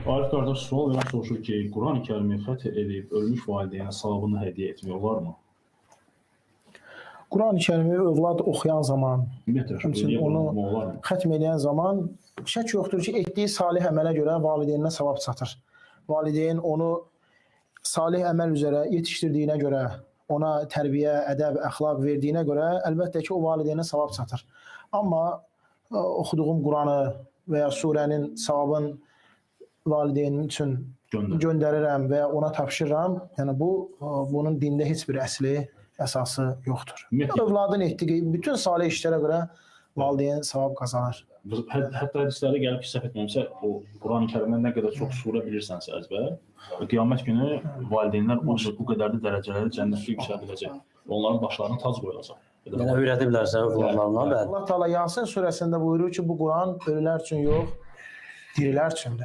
Arif qardaş sual verən soruşur ki, Quran-ı Kərimi xət edib ölmüş valideynə savabını hədiyyə etmək olarmı? Quran-ı Kərimi övlad oxuyan zaman, Ümumiyyətlə, onu olarmı? xətm edən zaman şək yoxdur ki, etdiyi salih əmələ görə valideyninə savab çatır. Valideyn onu salih əməl üzrə yetişdirdiyinə görə, ona tərbiyə, ədəb, əxlaq verdiyinə görə əlbəttə ki, o valideynə savab çatır. Amma oxuduğum Quranı və ya surənin savabın valideynim üçün göndərirəm və ya ona tapşırıram. Yəni bunun dində heç bir əsli, əsası yoxdur. Övladın etdiyi bütün salih işlərə görə valideyn savab qazanır. Hətta hədislərdə gəlib ki, səhv etməmsə, o Quran-ı Kərimdə nə qədər çox surə bilirsənsə əzbər, qiyamət günü valideynlər bu qədər də dərəcələri cənnətdə yüksələ biləcək. Onların başlarına tac qoyulacaq. Yəni öyrədiblərsə övladlarına, bəli. Allah Teala Yasin surəsində buyurur ki, bu Quran ölülər üçün yox, dirilər üçündür.